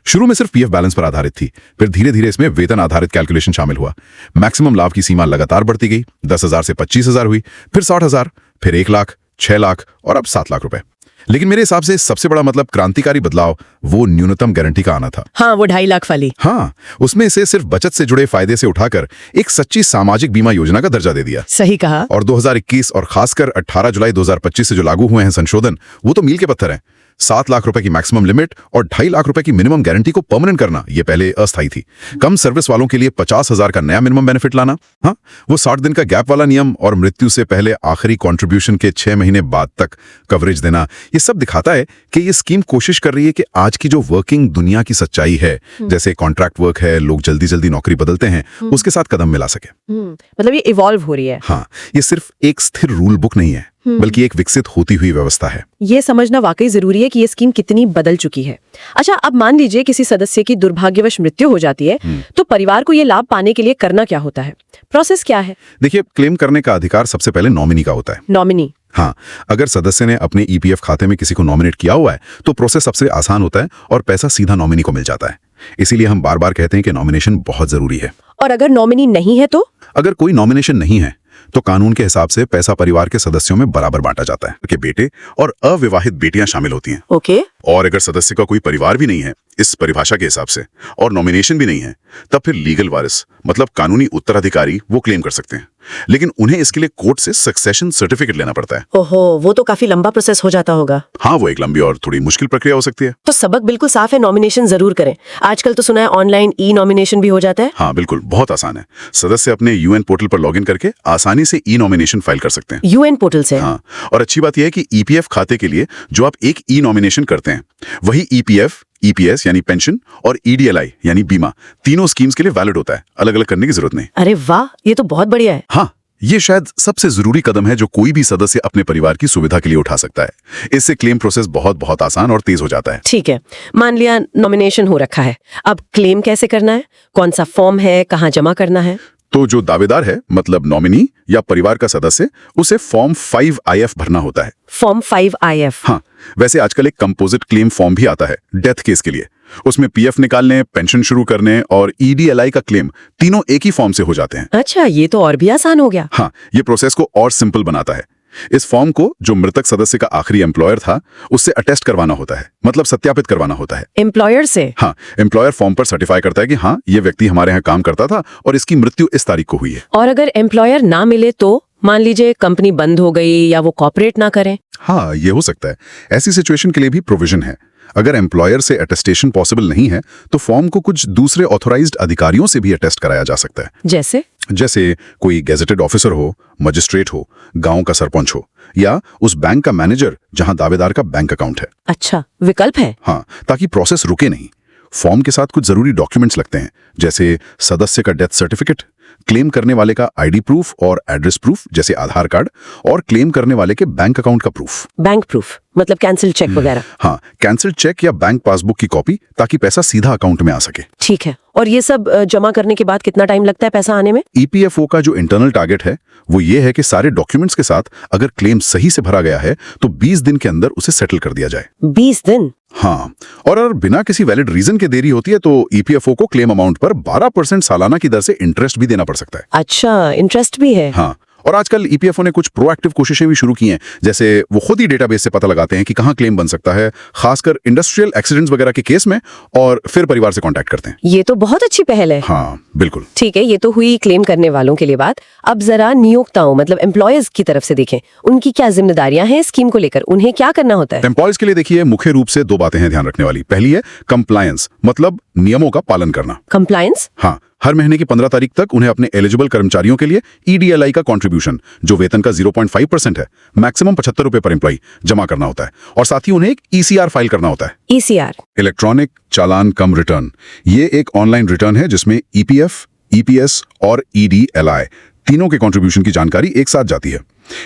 शुरू में सिर्फ पीएफ बैलेंस पर आधारित थी, फिर धीरे धीरे इसमें वेतन आधारित कैलकुलेशन शामिल हुआ। मैक्सिमम लाभ की सीमा लगातार बढ़ती गई, 10,000 से 25,000 हुई, फिर 60,000, फिर 1 लाख, 6 लाख और अब 7 लाख रुपए। लेकिन मेरे हिसाब से सबसे बड़ा मतलब क्रांतिकारी बदलाव वो न्यूनतम गारंटी का आना था। हाँ, वो 2.5 लाख वाली। हाँ, उसमें इसे सिर्फ बचत से जुड़े फायदे से उठाकर एक सच्ची सामाजिक बीमा योजना का दर्जा दे दिया। सही कहा। और 2021 और खासकर 18 जुलाई 2025 से जो लागू हुए हैं संशोधन, वो तो मील के पत्थर हैं। 7 लाख रुपए की मैक्सिमम लिमिट और 2.5 लाख रुपए की मिनिमम गारंटी को परमानेंट करना, ये पहले अस्थायी थी। कम सर्विस वालों के लिए 50,000 का नया मिनिमम बेनिफिट लाना, हाँ, वो 60 दिन का गैप वाला नियम और मृत्यु से पहले आखिरी कंट्रीब्यूशन के 6 महीने बाद तक कवरेज देना, ये सब दिखाता है कि ये स्कीम कोशिश कर रही है कि आज की जो वर्किंग दुनिया की सच्चाई है, जैसे कॉन्ट्रैक्ट वर्क है, लोग जल्दी जल्दी नौकरी बदलते हैं, उसके साथ कदम मिला सके। मतलब ये इवॉल्व हो रही है। हाँ, ये सिर्फ एक स्थिर रूल बुक नहीं है, बल्कि एक विकसित होती हुई व्यवस्था है। ये समझना वाकई जरूरी है कि ये स्कीम कितनी बदल चुकी है। अच्छा, अब मान लीजिए किसी सदस्य की दुर्भाग्यवश मृत्यु हो जाती है, तो परिवार को ये लाभ पाने के लिए करना क्या होता है? प्रोसेस क्या है? देखिए, क्लेम करने का अधिकार सबसे पहले नॉमिनी का होता है। नॉमिनी? हाँ, अगर सदस्य ने अपने ईपीएफ खाते में किसी को नॉमिनेट किया हुआ है तो प्रोसेस सबसे आसान होता है और पैसा सीधा नॉमिनी को मिल जाता है। इसीलिए हम बार बार कहते हैं कि नॉमिनेशन बहुत जरूरी है। और अगर नॉमिनी नहीं है तो? अगर कोई नॉमिनेशन नहीं है तो कानून के हिसाब से पैसा परिवार के सदस्यों में बराबर बांटा जाता है। के बेटे और अविवाहित बेटियां शामिल होती हैं। ओके। और अगर सदस्य का कोई परिवार भी नहीं है इस परिभाषा के हिसाब से और नॉमिनेशन भी नहीं है, तब फिर लीगल वारिस मतलब कानूनी उत्तराधिकारी वो क्लेम कर सकते हैं। लेकिन उन्हें इसके लिए कोर्ट से सक्सेशन सर्टिफिकेट लेना पड़ता है। ओहो, वो तो काफी लंबा प्रोसेस हो जाता होगा। हाँ, वो एक लंबी और थोड़ी मुश्किल प्रक्रिया हो सकती है। तो सबक बिल्कुल साफ है, नॉमिनेशन जरूर करें। आजकल तो सुना है ऑनलाइन ई नॉमिनेशन भी हो जाता है। हाँ बिल्कुल, बहुत आसान है। सदस्य अपने यूएन पोर्टल पर लॉगिन करके आसानी से ई नॉमिनेशन फाइल कर सकते हैं। यूएन पोर्टल से? हाँ, और अच्छी बात यह है कि ईपीएफ खाते के लिए जो आप एक ई नॉमिनेशन करते हैं, वही ईपीएफ, ईपीएस यानी पेंशन और ईडीएलआई यानी बीमा, तीनों स्कीम्स के लिए वैलिड होता है। अलग अलग करने की जरूरत नहीं। अरे वाह, ये तो बहुत बढ़िया है। हाँ, ये शायद सबसे जरूरी कदम है जो कोई भी सदस्य अपने परिवार की सुविधा के लिए उठा सकता है। इससे क्लेम प्रोसेस बहुत आसान और तेज हो जाता है। ठीक है, मान लिया नॉमिनेशन हो रखा है, अब क्लेम कैसे करना है? कौन सा फॉर्म है, कहाँ जमा करना है? तो जो दावेदार है मतलब नॉमिनी या परिवार का सदस्य, उसे फॉर्म 5IF भरना होता है। Form 5IF? हाँ, वैसे आजकल एक कंपोजिट क्लेम फॉर्म भी आता है डेथ केस के लिए। उसमें पीएफ निकालने, पेंशन शुरू करने और ईडीएलआई का क्लेम तीनों एक ही फॉर्म से हो जाते हैं। अच्छा, ये तो और भी आसान हो गया। हाँ, ये प्रोसेस को और सिंपल बनाता है। इस फॉर्म को जो मृतक सदस्य का आखिरी एम्प्लॉयर था उससे अटेस्ट करवाना होता है, मतलब सत्यापित करवाना होता है। एम्प्लॉयर से? हाँ, एम्प्लॉयर फॉर्म पर सर्टिफाई करता है कि हाँ, ये व्यक्ति हमारे यहाँ काम करता था और इसकी मृत्यु इस तारीख को हुई है। और अगर एम्प्लॉयर ना मिले तो? मान लीजिए कंपनी बंद हो गई या वो कॉर्पोरेट ना करें? हाँ, ये हो सकता है। ऐसी सिचुएशन के लिए भी प्रोविजन है। अगर एम्प्लॉयर से अटेस्टेशन पॉसिबल नहीं है तो फॉर्म को कुछ दूसरे ऑथोराइज्ड अधिकारियों से भी अटेस्ट कराया जा सकता है। जैसे कोई गेजेटेड ऑफिसर हो, मजिस्ट्रेट हो, गांव का सरपंच हो या उस बैंक का मैनेजर जहां दावेदार का बैंक अकाउंट है। अच्छा, विकल्प है। हाँ, ताकि प्रोसेस रुके नहीं। फॉर्म के साथ कुछ जरूरी डॉक्यूमेंट्स लगते हैं, जैसे सदस्य का डेथ सर्टिफिकेट, क्लेम करने वाले का आईडी प्रूफ और एड्रेस प्रूफ जैसे आधार कार्ड, और क्लेम करने वाले के बैंक अकाउंट का प्रूफ। बैंक प्रूफ मतलब कैंसिल चेक वगैरह? हाँ, कैंसिल चेक या बैंक पासबुक की कॉपी, ताकि पैसा सीधा अकाउंट में आ सके। ठीक है, और ये सब जमा करने के बाद कितना टाइम लगता है पैसा आने में? ईपीएफओ का जो इंटरनल टारगेट है वो ये है कि सारे डॉक्यूमेंट्स के साथ अगर क्लेम सही से भरा गया है तो 20 दिन के अंदर उसे सेटल कर दिया जाए। 20 दिन? हाँ, और अगर बिना किसी वैलिड रीजन के देरी होती है तो ईपीएफओ को क्लेम अमाउंट पर 12% सालाना की दर से इंटरेस्ट भी देना पड़ सकता है। अच्छा, इंटरेस्ट भी है? हाँ, और आजकल ईपीएफओ ने कुछ प्रोएक्टिव कोशिशें भी शुरू की हैं, जैसे वो खुद ही डेटाबेस से पता लगाते हैं कि कहाँ क्लेम बन सकता है, खासकर इंडस्ट्रियल एक्सीडेंट्स वगैरह के केस में, और फिर परिवार से कांटेक्ट करते हैं। ये तो बहुत अच्छी पहल है। हाँ बिल्कुल। ठीक है, ये तो हुई क्लेम करने वालों के लिए बात। अब जरा नियोक्ताओं मतलब एम्प्लॉयर्स की तरफ से देखें, उनकी क्या जिम्मेदारियां हैं स्कीम को लेकर, उन्हें क्या करना होता है? एम्प्लॉयज के लिए देखिए मुख्य रूप से 2 बातें हैं ध्यान रखने वाली। पहली है कंप्लायंस, मतलब नियमों का पालन करना। कंप्लायंस? हाँ, हर महीने की 15 तारीख तक उन्हें अपने एलिजिबल कर्मचारियों के लिए EDLI का कंट्रीब्यूशन, जो वेतन का 0.5% है, मैक्सिमम 75 रुपए पर एम्प्लॉय जमा करना होता है। और साथ ही उन्हें एक ECR फाइल करना होता है, ECR इलेक्ट्रॉनिक चालान कम रिटर्न। ये एक ऑनलाइन रिटर्न है जिसमें EPF, EPS और EDLI तीनों के कंट्रीब्यूशन की जानकारी एक साथ जाती है।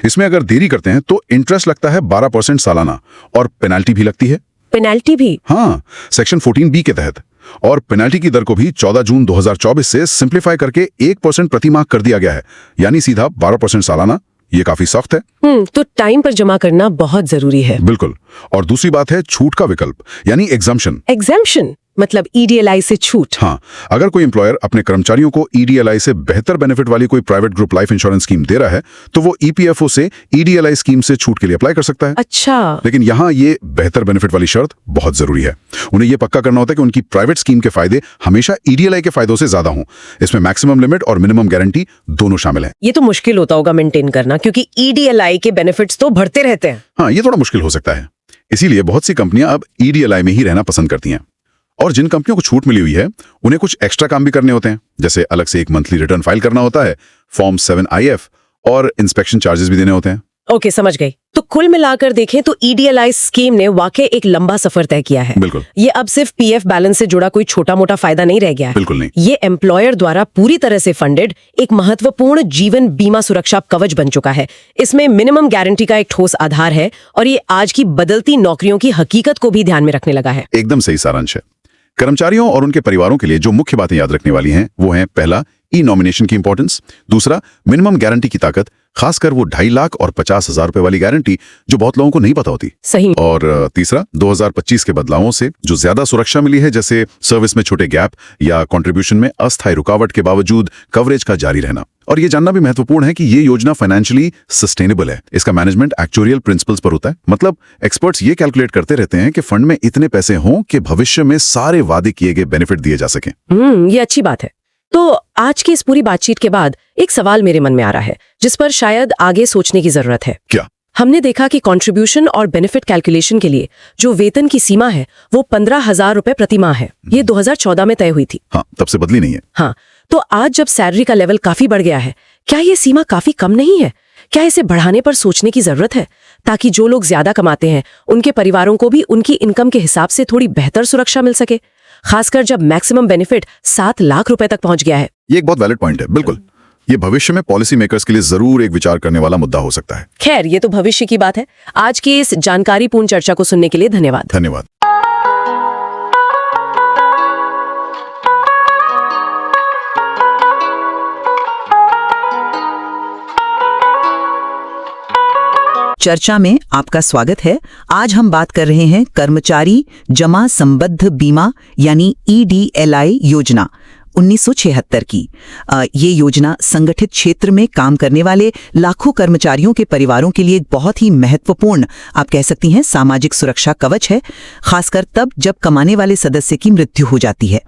इसमें अगर देरी करते हैं तो इंटरेस्ट लगता है 12% सालाना, और पेनाल्टी भी लगती है। पेनाल्टी भी? हाँ, सेक्शन 14B के तहत। और पेनाल्टी की दर को भी 14 जून 2024 से सिंप्लीफाई करके 1% प्रति माह कर दिया गया है, यानी सीधा 12% सालाना। ये काफी सख्त है। तो टाइम पर जमा करना बहुत जरूरी है। बिल्कुल। और दूसरी बात है छूट का विकल्प, यानी एग्जम्पशन। एग्जाम्पशन मतलब EDLI से छूट। हाँ, अगर कोई एम्प्लॉयर अपने कर्मचारियों को EDLI से बेहतर बेनिफिट वाली कोई private group life insurance scheme दे रहा है तो वो EPFO से EDLI स्कीम से छूट के लिए अप्लाई कर सकता है। अच्छा। लेकिन यहाँ ये बेहतर बेनिफिट वाली शर्त बहुत जरूरी है। उन्हें ये पक्का करना होता है कि उनकी प्राइवेट स्कीम के फायदे हमेशा EDLI के फायदों से ज्यादा हों। इसमें मैक्सिमम लिमिट और मिनिमम गारंटी दोनों शामिल है। ये तो मुश्किल होता होगा मेंटेन करना, क्योंकि EDLI के बेनिफिट्स तो बढ़ते रहते हैं। हाँ, ये थोड़ा मुश्किल हो सकता है। इसीलिए बहुत सी कंपनियां अब EDLI में ही रहना पसंद करती हैं। और जिन कंपनियों को छूट मिली हुई है उन्हें कुछ एक्स्ट्रा काम भी करने होते हैं, जैसे अलग से एक मंथली रिटर्न फाइल करना होता है, फॉर्म 7IF, और इंस्पेक्शन चार्जेस भी देने होते हैं। ओके, समझ गई। तो कुल मिलाकर देखें तो EDLI स्कीम ने वाकई एक लंबा सफर तय किया है। बिल्कुल। ये अब सिर्फ PF बैलेंस से जुड़ा कोई छोटा मोटा फायदा नहीं रह गया है। बिल्कुल नहीं। ये एम्प्लॉयर द्वारा पूरी तरह से फंडेड एक महत्वपूर्ण जीवन बीमा सुरक्षा कवच बन चुका है। इसमें मिनिमम गारंटी का एक ठोस आधार है और ये आज की बदलती नौकरियों की हकीकत को भी ध्यान में रखने लगा है। एकदम सही सारांश है। कर्मचारियों और उनके परिवारों के लिए जो मुख्य बातें याद रखने वाली हैं वो हैं, पहला, नॉमिनेशन की इंपॉर्टेंस। दूसरा, मिनिमम गारंटी की ताकत, खासकर वो 2.5 लाख और 50,000 रुपए वाली गारंटी जो बहुत लोगों को नहीं पता होती। सही। और तीसरा, 2025 के बदलावों से जो ज्यादा सुरक्षा मिली है, जैसे सर्विस में छोटे गैप या कंट्रीब्यूशन में अस्थायी रुकावट के बावजूद कवरेज का जारी रहना। और ये जानना भी महत्वपूर्ण है कि ये योजना फाइनेंशियली सस्टेनेबल है। इसका मैनेजमेंट एक्चुअरियल प्रिंसिपल्स पर होता है। मतलब एक्सपर्ट्स ये कैलकुलेट करते रहते हैं कि फंड में इतने पैसे हों कि भविष्य में सारे वादे किए गए बेनिफिट दिए जा सकें। ये अच्छी बात है। तो आज की इस पूरी बातचीत के बाद एक सवाल मेरे मन में आ रहा है जिस पर शायद आगे सोचने की जरूरत है। क्या? हमने देखा कि कंट्रीब्यूशन और बेनिफिट कैलकुलेशन के लिए जो वेतन की सीमा है वो 15,000 रुपए प्रति माह है। ये 2014 में तय हुई थी। हाँ, तब से बदली नहीं है। हाँ, तो आज जब सैलरी का लेवल काफी बढ़ गया है, क्या ये सीमा काफी कम नहीं है? क्या इसे बढ़ाने पर सोचने की जरूरत है, ताकि जो लोग ज्यादा कमाते हैं उनके परिवारों को भी उनकी इनकम के हिसाब से थोड़ी बेहतर सुरक्षा मिल सके, खासकर जब मैक्सिमम बेनिफिट 7 लाख रुपए तक पहुंच गया है? ये एक बहुत वैलिड पॉइंट है। बिल्कुल, ये भविष्य में पॉलिसी मेकर्स के लिए जरूर एक विचार करने वाला मुद्दा हो सकता है। खैर, ये तो भविष्य की बात है। आज की इस जानकारीपूर्ण चर्चा को सुनने के लिए धन्यवाद। धन्यवाद। चर्चा में आपका स्वागत है। आज हम बात कर रहे हैं कर्मचारी जमा संबद्ध बीमा यानी EDLI योजना 1976 की। ये योजना संगठित क्षेत्र में काम करने वाले लाखों कर्मचारियों के परिवारों के लिए एक बहुत ही महत्वपूर्ण, आप कह सकती हैं, सामाजिक सुरक्षा कवच है, खासकर तब जब कमाने वाले सदस्य की मृत्यु हो जाती है।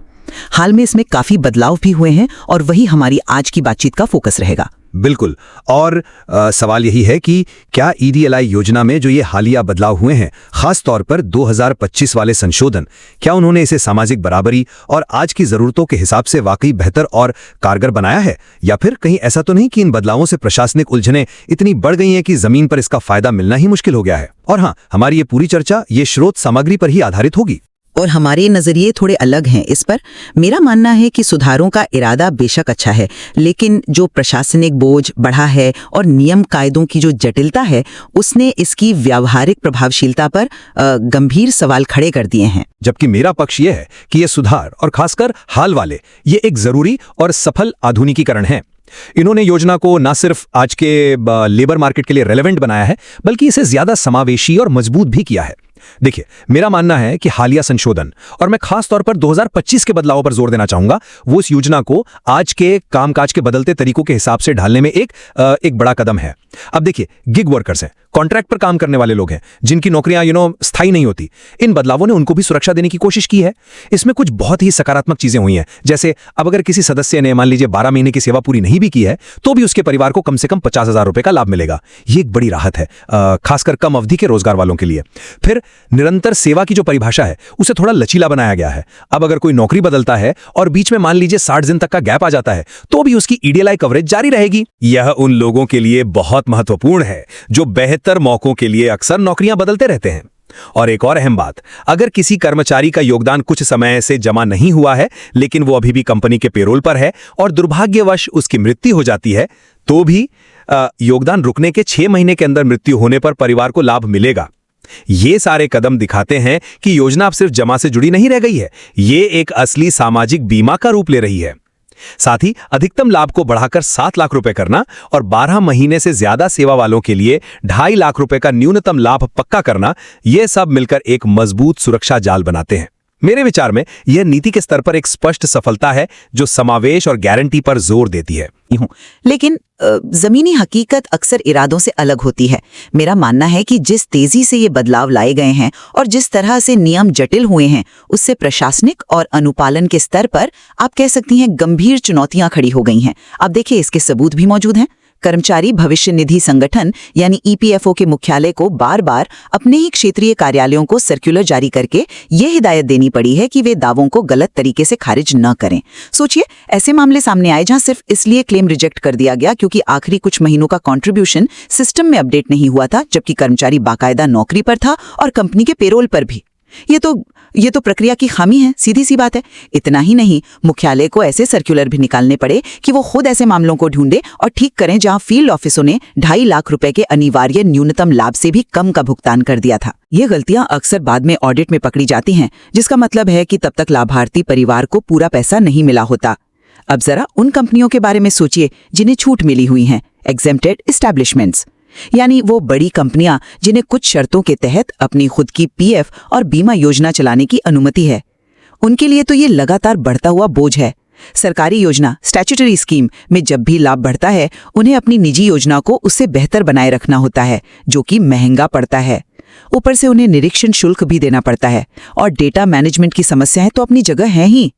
हाल में इसमें काफी बदलाव भी हुए हैं और वही हमारी आज की बातचीत का फोकस रहेगा। बिल्कुल। और सवाल यही है कि क्या EDLI योजना में जो ये हालिया बदलाव हुए हैं, खास तौर पर 2025 वाले संशोधन, क्या उन्होंने इसे सामाजिक बराबरी और आज की जरूरतों के हिसाब से वाकई बेहतर और कारगर बनाया है, या फिर कहीं ऐसा तो नहीं कि इन बदलावों से प्रशासनिक उलझनें इतनी बढ़ गई हैं कि जमीन पर इसका फायदा मिलना ही मुश्किल हो गया है? और हाँ, हमारी ये पूरी चर्चा ये स्रोत सामग्री पर ही आधारित होगी और हमारे नजरिए थोड़े अलग हैं इस पर। मेरा मानना है कि सुधारों का इरादा बेशक अच्छा है, लेकिन जो प्रशासनिक बोझ बढ़ा है और नियम कायदों की जो जटिलता है, उसने इसकी व्यावहारिक प्रभावशीलता पर गंभीर सवाल खड़े कर दिए हैं। जबकि मेरा पक्ष यह है कि ये सुधार, और खासकर हाल वाले, ये एक जरूरी और सफल आधुनिकीकरण है। इन्होंने योजना को न सिर्फ आज के लेबर मार्केट के लिए रेलेवेंट बनाया है, बल्कि इसे ज्यादा समावेशी और मजबूत भी किया है। देखिए, मेरा मानना है कि हालिया संशोधन, और मैं खास तौर पर 2025 के बदलावों पर जोर देना चाहूंगा, वो इस योजना को आज के कामकाज के बदलते तरीकों के हिसाब से ढालने में एक बड़ा कदम है। अब देखिए, गिग वर्कर्स हैं, कॉन्ट्रैक्ट पर काम करने वाले लोग हैं जिनकी नौकरियां स्थायी नहीं होती। इन बदलावों ने उनको भी सुरक्षा देने की कोशिश की है। इसमें कुछ बहुत ही सकारात्मक चीजें हुई हैं, जैसे अब अगर किसी सदस्य ने मान लीजिए 12 महीने की सेवा पूरी नहीं भी की है तो भी उसके परिवार को कम से कम 50,000 रुपए का लाभ मिलेगा। ये एक बड़ी राहत है, खासकर कम अवधि के रोजगार वालों के लिए। फिर निरंतर सेवा की जो परिभाषा है उसे थोड़ा लचीला बनाया गया है। अब अगर कोई नौकरी बदलता है और बीच में मान लीजिए 60 दिन तक का गैप आ जाता है तो भी उसकी ईडीएलआई कवरेज जारी रहेगी। यह उन लोगों के लिए बहुत महत्वपूर्ण है जो बेहतर मौकों के लिए अक्सर नौकरियां बदलते रहते हैं। और एक और अहम बात, अगर किसी कर्मचारी का योगदान कुछ समय से जमा नहीं हुआ है लेकिन वो अभी भी कंपनी के पेरोल पर है और दुर्भाग्यवश उसकी मृत्यु हो जाती है तो भी योगदान रुकने के 6 महीने के अंदर मृत्यु होने पर परिवार को लाभ मिलेगा। ये सारे कदम दिखाते हैं कि योजना अब सिर्फ जमा से जुड़ी नहीं रह गई है, ये एक असली सामाजिक बीमा का रूप ले रही है। साथ ही अधिकतम लाभ को बढ़ाकर 7 लाख रुपए करना और 12 महीने से ज्यादा सेवा वालों के लिए 2.5 लाख रुपए का न्यूनतम लाभ पक्का करना, यह सब मिलकर एक मजबूत सुरक्षा जाल बनाते हैं। मेरे विचार में यह नीति के स्तर पर एक स्पष्ट सफलता है जो समावेश और गारंटी पर जोर देती है। लेकिन जमीनी हकीकत अक्सर इरादों से अलग होती है। मेरा मानना है कि जिस तेजी से ये बदलाव लाए गए हैं और जिस तरह से नियम जटिल हुए हैं, उससे प्रशासनिक और अनुपालन के स्तर पर आप कह सकती हैं गंभीर चुनौतियां खड़ी हो गई हैं। अब देखिए, इसके सबूत भी मौजूद हैं। कर्मचारी भविष्य निधि संगठन यानी ईपीएफओ के मुख्यालय को बार बार अपने ही क्षेत्रीय कार्यालयों को सर्कुलर जारी करके ये हिदायत देनी पड़ी है कि वे दावों को गलत तरीके से खारिज न करें। सोचिए, ऐसे मामले सामने आए जहां सिर्फ इसलिए क्लेम रिजेक्ट कर दिया गया क्योंकि आखिरी कुछ महीनों का कंट्रीब्यूशन सिस्टम में अपडेट नहीं हुआ था, जबकि कर्मचारी बाकायदा नौकरी पर था और कंपनी के पेरोल पर भी। ये तो प्रक्रिया की खामी है, सीधी सी बात है। इतना ही नहीं, मुख्यालय को ऐसे सर्कुलर भी निकालने पड़े कि वो खुद ऐसे मामलों को ढूंढे और ठीक करें जहां फील्ड ऑफिसों ने 2.5 लाख रुपए के अनिवार्य न्यूनतम लाभ से भी कम का भुगतान कर दिया था। ये गलतियां अक्सर बाद में ऑडिट में पकड़ी जाती हैं, जिसका मतलब है कि तब तक लाभार्थी परिवार को पूरा पैसा नहीं मिला होता। अब जरा उन कंपनियों के बारे में सोचिए जिन्हें छूट मिली हुई है, एग्जेम्प्टेड एस्टैब्लिशमेंट्स, यानी वो बड़ी कंपनियां जिन्हें कुछ शर्तों के तहत अपनी खुद की पीएफ और बीमा योजना चलाने की अनुमति है। उनके लिए तो ये लगातार बढ़ता हुआ बोझ है। सरकारी योजना स्टैट्यूटरी स्कीम में जब भी लाभ बढ़ता है, उन्हें अपनी निजी योजना को उससे बेहतर बनाए रखना होता है, जो कि महंगा पड़ता है। ऊपर से उन्हें निरीक्षण शुल्क भी देना पड़ता है और डेटा मैनेजमेंट की समस्याएं तो अपनी जगह हैं ही।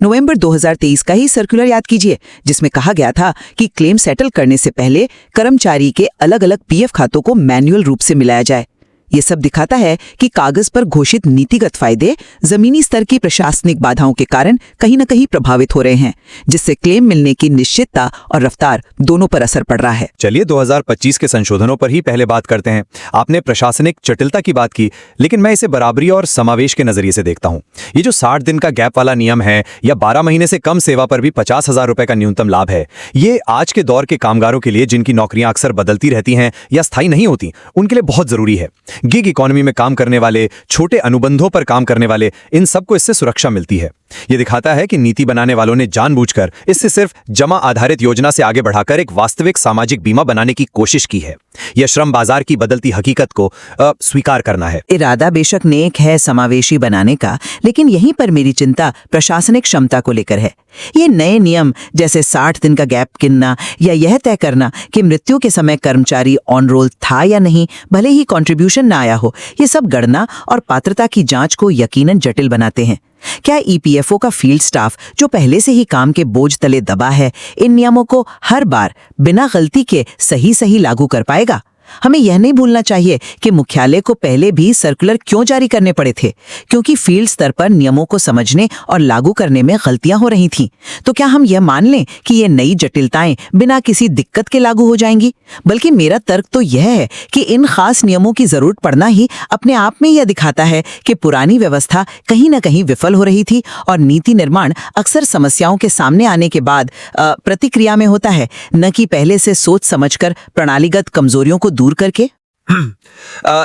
नवंबर 2023 का ही सर्कुलर याद कीजिए, जिसमें कहा गया था कि क्लेम सेटल करने से पहले कर्मचारी के अलग-अलग पीएफ खातों को मैन्युअल रूप से मिलाया जाए। ये सब दिखाता है कि कागज पर घोषित नीतिगत फायदे जमीनी स्तर की प्रशासनिक बाधाओं के कारण कहीं न कहीं प्रभावित हो रहे हैं, जिससे क्लेम मिलने की निश्चितता और रफ्तार दोनों पर असर पड़ रहा है। चलिए 2025 के संशोधनों पर ही पहले बात करते हैं। आपने प्रशासनिक जटिलता की बात की, लेकिन मैं इसे बराबरी और समावेश के नजरिए से देखता हूं। ये जो 60 दिन का गैप वाला नियम है या 12 महीने से कम सेवा पर भी 50,000 रुपए का न्यूनतम लाभ है, ये आज के दौर के कामगारों के लिए, जिनकी नौकरियां अक्सर बदलती रहती हैं या स्थायी नहीं होती, उनके लिए बहुत जरूरी है। गिग इकोनॉमी में काम करने वाले, छोटे अनुबंधों पर काम करने वाले, इन सबको इससे सुरक्षा मिलती है। ये दिखाता है कि नीति बनाने वालों ने जानबूझकर इससे सिर्फ जमा आधारित योजना से आगे बढ़ाकर एक वास्तविक सामाजिक बीमा बनाने की कोशिश की है। यह श्रम बाजार की बदलती हकीकत को स्वीकार करना है। इरादा बेशक नेक है समावेशी बनाने का, लेकिन यहीं पर मेरी चिंता प्रशासनिक क्षमता को लेकर है। ये नए नियम जैसे 60 दिन का गैप गिनना या यह तय करना कि मृत्यु के समय कर्मचारी ऑन रोल था या नहीं, भले ही कंट्रीब्यूशन ना आया हो, ये सब गणना और पात्रता की जांच को यकीनन जटिल बनाते हैं। क्या ईपीएफओ का फील्ड स्टाफ, जो पहले से ही काम के बोझ तले दबा है, इन नियमों को हर बार बिना गलती के सही लागू कर पाएगा? हमें यह नहीं भूलना चाहिए कि मुख्यालय को पहले भी सर्कुलर क्यों जारी करने पड़े थे, क्योंकि फील्ड स्तर पर नियमों को समझने और लागू करने में गलतियां हो रही थीं। तो क्या हम यह मान लें कि ये नई जटिलताएं बिना किसी दिक्कत के लागू हो जाएंगी? बल्कि मेरा तर्क तो यह है कि इन खास नियमों की जरूरत पड़ना ही अपने आप में यह दिखाता है कि पुरानी व्यवस्था कहीं न कहीं विफल हो रही थी और नीति निर्माण अक्सर समस्याओं के सामने आने के बाद प्रतिक्रिया में होता है, न कि पहले से सोच समझकर प्रणालीगत कमजोरियों को दूर करके।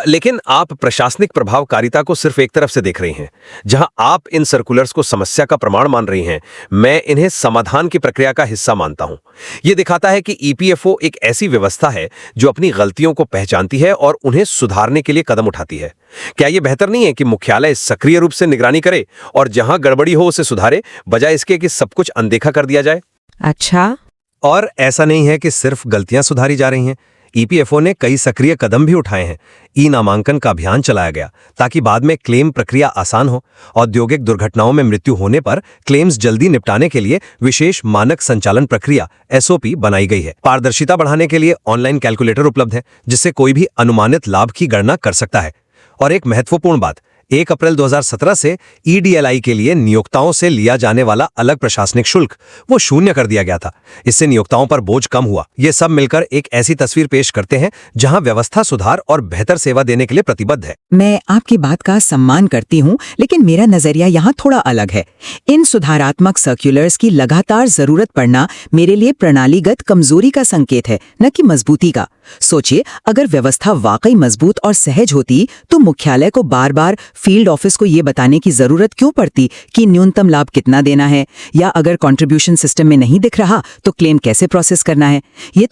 लेकिन आप प्रशासनिक प्रभावकारिता को सिर्फ एक तरफ से देख रही हैं। जहां आप इन सर्कुलर्स को समस्या का प्रमाण मान रही हैं, मैं इन्हें समाधान की प्रक्रिया का हिस्सा मानता हूं। यह दिखाता है कि ईपीएफओ एक ऐसी व्यवस्था है जो अपनी गलतियों को पहचानती है और उन्हें सुधारने के लिए कदम उठाती है। क्या यह बेहतर नहीं है कि मुख्यालय सक्रिय रूप से निगरानी करे और जहां गड़बड़ी हो उसे सुधारे, बजाय इसके कि सब कुछ अनदेखा कर दिया जाए? अच्छा, और ऐसा नहीं है कि सिर्फ गलतियां सुधारी जा रही हैं। ईपीएफओ ने कई सक्रिय कदम भी उठाए हैं। ई नामांकन का अभियान चलाया गया ताकि बाद में क्लेम प्रक्रिया आसान हो। औद्योगिक दुर्घटनाओं में मृत्यु होने पर क्लेम्स जल्दी निपटाने के लिए विशेष मानक संचालन प्रक्रिया एसओपी बनाई गई है। पारदर्शिता बढ़ाने के लिए ऑनलाइन कैलकुलेटर उपलब्ध है, जिससे कोई भी अनुमानित लाभ की गणना कर सकता है। और एक महत्वपूर्ण बात, 1 अप्रैल 2017 से ईडीएलआई के लिए नियोक्ताओं से लिया जाने वाला अलग प्रशासनिक शुल्क वो शून्य कर दिया गया था। इससे नियोक्ताओं पर बोझ कम हुआ। ये सब मिलकर एक ऐसी तस्वीर पेश करते हैं जहां व्यवस्था सुधार और बेहतर सेवा देने के लिए प्रतिबद्ध है। मैं आपकी बात का सम्मान करती हूँ, लेकिन मेरा नजरिया यहाँ थोड़ा अलग है। इन सुधारात्मक सर्कुलर्स की लगातार जरूरत पड़ना मेरे लिए प्रणालीगत कमजोरी का संकेत है, न कि मजबूती का। सोचिए, अगर व्यवस्था वाकई मजबूत और सहज होती तो मुख्यालय को बार बार फील्ड ऑफिस को ये बताने की जरूरत क्यों पड़ती कि न्यूनतम लाभ कितना देना है, या अगर कंट्रीब्यूशन सिस्टम में नहीं दिख रहा तो क्लेम कैसे प्रोसेस करना है। ये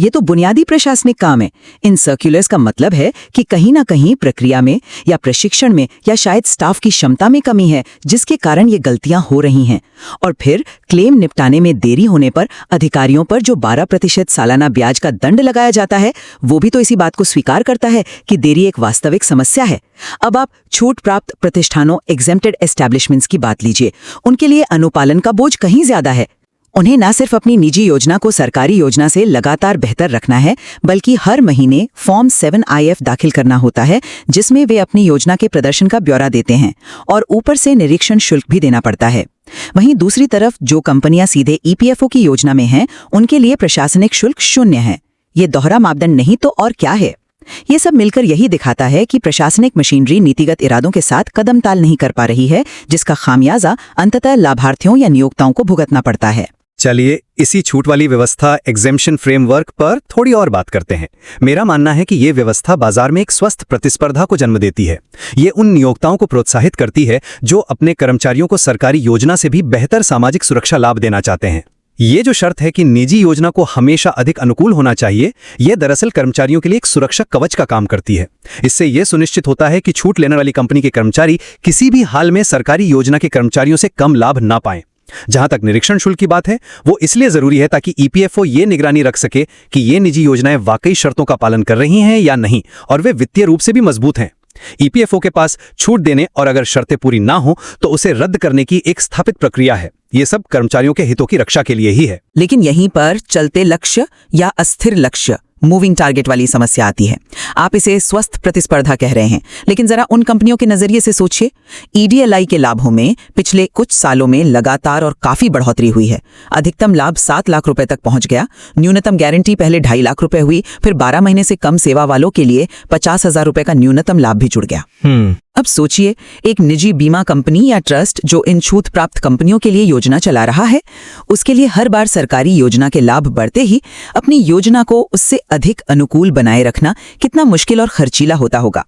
तो बुनियादी प्रशासनिक काम है। इन सर्कुलर्स का मतलब है कि कहीं ना कहीं प्रक्रिया में या प्रशिक्षण में या शायद स्टाफ की क्षमता में कमी है, जिसके कारण ये गलतियां हो रही हैं। और फिर क्लेम निपटाने में देरी होने पर अधिकारियों पर जो 12% सालाना ब्याज का दंड लगाया जाता है, वो भी तो इसी बात को स्वीकार करता है कि देरी एक वास्तविक समस्या है। अब आप छूट प्राप्त प्रतिष्ठानों, एग्जेम्प्टेड एस्टैब्लिशमेंट्स की बात लीजिए। उनके लिए अनुपालन का बोझ कहीं ज्यादा है। उन्हें न सिर्फ अपनी निजी योजना को सरकारी योजना से लगातार बेहतर रखना है, बल्कि हर महीने फॉर्म 7IF दाखिल करना होता है, जिसमें वे अपनी योजना के प्रदर्शन का ब्यौरा देते हैं, और ऊपर से निरीक्षण शुल्क भी देना पड़ता है। वहीं दूसरी तरफ जो कंपनियां सीधे ईपीएफओ की योजना में हैं, उनके लिए प्रशासनिक शुल्क शून्य है। ये दोहरा मापदंड नहीं तो और क्या है? ये सब मिलकर यही दिखाता है कि प्रशासनिक मशीनरी नीतिगत इरादों के साथ कदम ताल नहीं कर पा रही है, जिसका खामियाजा अंततः लाभार्थियों या नियोक्ताओं को भुगतना पड़ता है। चलिए इसी छूट वाली व्यवस्था एग्जेम्पशन फ्रेमवर्क पर थोड़ी और बात करते हैं। मेरा मानना है कि ये व्यवस्था बाजार में एक स्वस्थ प्रतिस्पर्धा को जन्म देती है। ये उन नियोक्ताओं को प्रोत्साहित करती है जो अपने कर्मचारियों को सरकारी योजना से भी बेहतर सामाजिक सुरक्षा लाभ देना चाहते हैं। ये जो शर्त है कि निजी योजना को हमेशा अधिक अनुकूल होना चाहिए, ये दरअसल कर्मचारियों के लिए एक सुरक्षा कवच का काम करती है। इससे यह सुनिश्चित होता है कि छूट लेने वाली कंपनी के कर्मचारी किसी भी हाल में सरकारी योजना के कर्मचारियों से कम लाभ ना पाएं। जहां तक निरीक्षण शुल्क की बात है, वो इसलिए जरूरी है ताकि ईपीएफओ ये निगरानी रख सके कि ये निजी योजनाएं वाकई शर्तों का पालन कर रही हैं या नहीं, और वे वित्तीय रूप से भी मजबूत हैं। ईपीएफओ के पास छूट देने और अगर शर्तें पूरी ना हो तो उसे रद्द करने की एक स्थापित प्रक्रिया है। ये सब कर्मचारियों के हितों की रक्षा के लिए ही है। लेकिन यहीं पर चलते लक्ष्य या अस्थिर लक्ष्य, मूविंग टारगेट वाली समस्या आती है। आप इसे स्वस्थ प्रतिस्पर्धा कह रहे हैं, लेकिन जरा उन कंपनियों के नजरिए से सोचिए। ईडीएलआई के लाभों में पिछले कुछ सालों में लगातार और काफी बढ़ोतरी हुई है। अधिकतम लाभ 7 लाख रुपए तक पहुंच गया। न्यूनतम गारंटी पहले 2.5 लाख रुपए हुई, फिर 12 महीने से कम सेवा वालों के लिए 50,000 रुपए का न्यूनतम लाभ भी जुड़ गया। अब सोचिए, एक निजी बीमा कंपनी या ट्रस्ट जो इन छूट प्राप्त कंपनियों के लिए योजना चला रहा है, उसके लिए हर बार सरकारी योजना के लाभ बढ़ते ही अपनी योजना को उससे अधिक अनुकूल बनाए रखना कितना मुश्किल और खर्चीला होता होगा।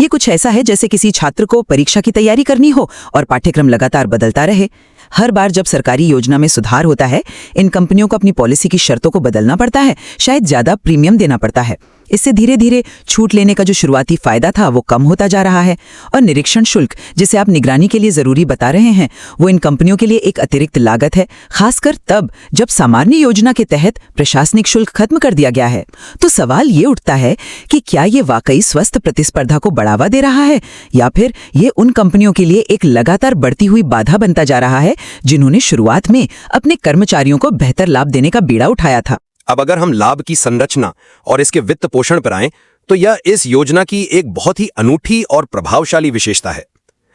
ये कुछ ऐसा है जैसे किसी छात्र को परीक्षा की तैयारी करनी हो और पाठ्यक्रम लगातार बदलता रहे। हर बार जब सरकारी योजना में सुधार होता है, इन कंपनियों को अपनी पॉलिसी की शर्तों को बदलना पड़ता है, शायद ज्यादा प्रीमियम देना पड़ता है। इससे धीरे धीरे छूट लेने का जो शुरुआती फायदा था वो कम होता जा रहा है, और निरीक्षण शुल्क जिसे आप निगरानी के लिए जरूरी बता रहे हैं, वो इन कंपनियों के लिए एक अतिरिक्त लागत है, खासकर तब जब सामान्य योजना के तहत प्रशासनिक शुल्क खत्म कर दिया गया है। तो सवाल ये उठता है कि क्या ये वाकई स्वस्थ प्रतिस्पर्धा को बढ़ावा दे रहा है, या फिर ये उन कंपनियों के लिए एक लगातार बढ़ती हुई बाधा बनता जा रहा है जिन्होंने शुरुआत में अपने कर्मचारियों को बेहतर लाभ देने का बीड़ा उठाया था। अब अगर हम लाभ की संरचना और इसके वित्त पोषण पर आएं, तो यह इस योजना की एक बहुत ही अनूठी और प्रभावशाली विशेषता है।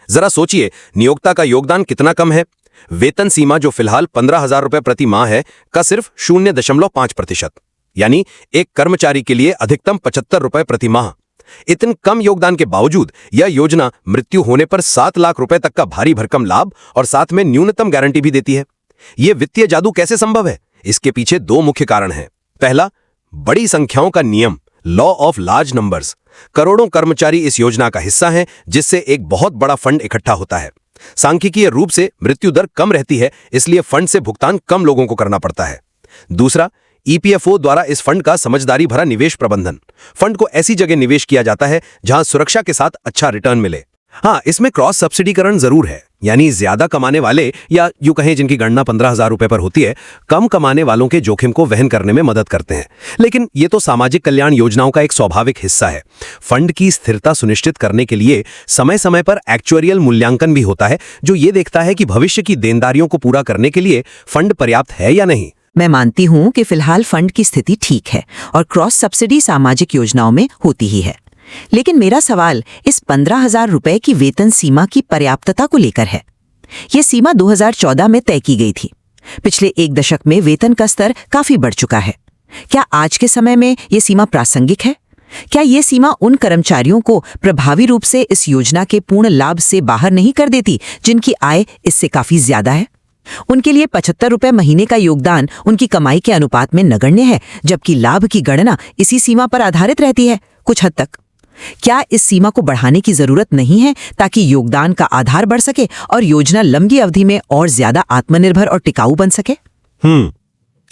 जरा सोचिए, नियोक्ता का योगदान कितना कम है। वेतन सीमा जो फिलहाल 15,000 रुपए प्रति माह है, का सिर्फ 0.5%, यानी एक कर्मचारी के लिए अधिकतम 75 रुपए प्रति माह। इतने कम योगदान के बावजूद यह योजना मृत्यु होने पर 7 लाख रुपए तक का भारी भरकम लाभ और साथ में न्यूनतम गारंटी भी देती है। यह वित्तीय जादू कैसे संभव है? इसके पीछे 2 मुख्य कारण हैं। पहला, बड़ी संख्याओं का नियम, लॉ ऑफ लार्ज नंबर्स। करोड़ों कर्मचारी इस योजना का हिस्सा हैं, जिससे एक बहुत बड़ा फंड इकट्ठा होता है। सांख्यिकीय रूप से मृत्यु दर कम रहती है, इसलिए फंड से भुगतान कम लोगों को करना पड़ता है। दूसरा, ईपीएफओ द्वारा इस फंड का समझदारी भरा निवेश प्रबंधन। फंड को ऐसी जगह निवेश किया जाता है जहां सुरक्षा के साथ अच्छा रिटर्न मिले। हाँ, इसमें क्रॉस सब्सिडीकरण जरूर है, यानी ज्यादा कमाने वाले या यूं कहें जिनकी गणना 15,000 रुपए पर होती है, कम कमाने वालों के जोखिम को वहन करने में मदद करते हैं। लेकिन ये तो सामाजिक कल्याण योजनाओं का एक स्वाभाविक हिस्सा है। फंड की स्थिरता सुनिश्चित करने के लिए समय समय पर एक्चुअरियल मूल्यांकन भी होता है, जो ये देखता है कि भविष्य की देनदारियों को पूरा करने के लिए फंड पर्याप्त है या नहीं। मैं मानती हूं कि फिलहाल फंड की स्थिति ठीक है और क्रॉस सब्सिडी सामाजिक योजनाओं में होती ही है। लेकिन मेरा सवाल इस 15,000 रुपए की वेतन सीमा की पर्याप्तता को लेकर है। यह सीमा 2014 में तय की गई थी। पिछले एक दशक में वेतन का स्तर काफी बढ़ चुका है। क्या आज के समय में यह सीमा प्रासंगिक है? क्या यह सीमा उन कर्मचारियों को प्रभावी रूप से इस योजना के पूर्ण लाभ से बाहर नहीं कर देती जिनकी आय इससे काफी ज्यादा है? उनके लिए 75 रुपए महीने का योगदान उनकी कमाई के अनुपात में नगण्य है, जबकि लाभ की गणना इसी सीमा पर आधारित रहती है कुछ हद तक। क्या इस सीमा को बढ़ाने की जरूरत नहीं है ताकि योगदान का आधार बढ़ सके और योजना लंबी अवधि में और ज्यादा आत्मनिर्भर और टिकाऊ बन सके?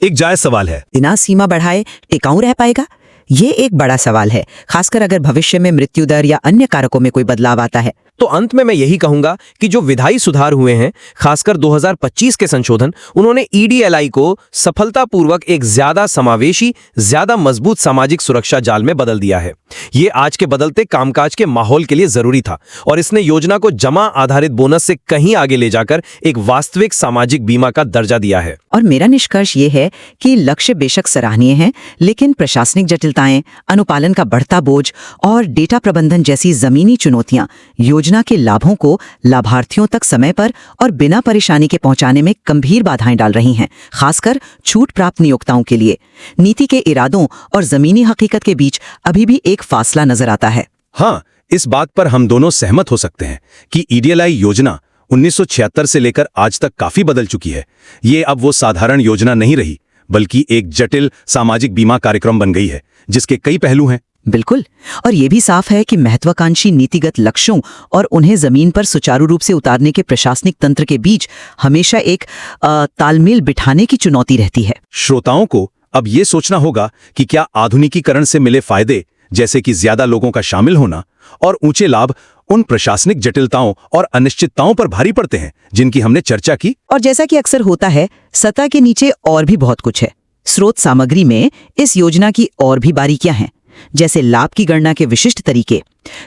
एक जायज सवाल है। बिना सीमा बढ़ाए टिकाऊ रह पाएगा? ये एक बड़ा सवाल है, खासकर अगर भविष्य में मृत्यु दर या अन्य कारकों में कोई बदलाव आता है। तो अंत में मैं यही कहूंगा कि जो विधायी सुधार हुए हैं, खासकर 2025 के संशोधन, उन्होंने ईडीएलआई को सफलतापूर्वक एक ज्यादा समावेशी, ज्यादा मजबूत सामाजिक सुरक्षा जाल में बदल दिया है। ये आज के बदलते कामकाज के माहौल के लिए जरूरी था और इसने योजना को जमा आधारित बोनस से कहीं आगे ले जाकर एक वास्तविक सामाजिक बीमा का दर्जा दिया है। और मेरा निष्कर्ष ये है कि लक्ष्य बेशक सराहनीय हैं, लेकिन प्रशासनिक जटिलताएं, अनुपालन का बढ़ता बोझ और डेटा प्रबंधन जैसी जमीनी चुनौतियां योजना के लाभों को लाभार्थियों तक समय पर और बिना परेशानी के पहुंचाने में गंभीर बाधाएं डाल रही हैं, खासकर छूट प्राप्त नियोक्ताओं के लिए। नीति के इरादों और जमीनी हकीकत के बीच अभी भी एक फासला नजर आता है। हाँ, इस बात पर हम दोनों सहमत हो सकते हैं कि ईडीएलआई योजना 1976 से लेकर आज तक काफी बदल चुकी है। ये अब वो साधारण योजना नहीं रही, बल्कि एक जटिल सामाजिक बीमा कार्यक्रम बन गई है, जिसके कई पहलू हैं। बिल्कुल, और ये भी साफ है कि महत्वाकांक्षी नीतिगत लक्ष्यों और उन्हें जमीन पर सुचारू रूप से उतारने के प्रशासनिक तंत्र के बीच हमेशा एक तालमेल बिठाने की चुनौती रहती है। श्रोताओं को अब ये सोचना होगा कि क्या आधुनिकीकरण से मिले फायदे, जैसे कि ज्यादा लोगों का शामिल होना और ऊंचे लाभ, उन प्रशासनिक जटिलताओं और अनिश्चितताओं पर भारी पड़ते हैं जिनकी हमने चर्चा की। और जैसा कि अक्सर होता है, सतह के नीचे और भी बहुत कुछ है। स्रोत सामग्री में इस योजना की और भी बारीकियां हैं, जैसे लाभ की गणना के विशिष्ट तरीके।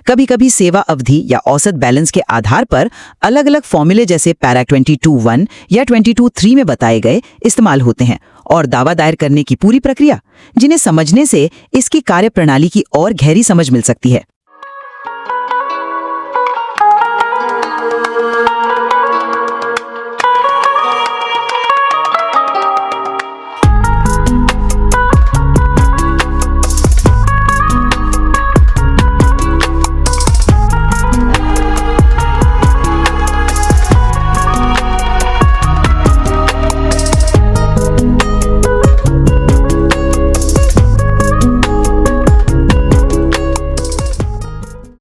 कभी कभी सेवा अवधि या औसत बैलेंस के आधार पर अलग अलग फॉर्मूले, जैसे पैरा 22(1) या 22(3) में बताए गए, इस्तेमाल होते हैं। और दावा दायर करने की पूरी प्रक्रिया, जिन्हें समझने से इसकी कार्यप्रणाली की और गहरी समझ मिल सकती है।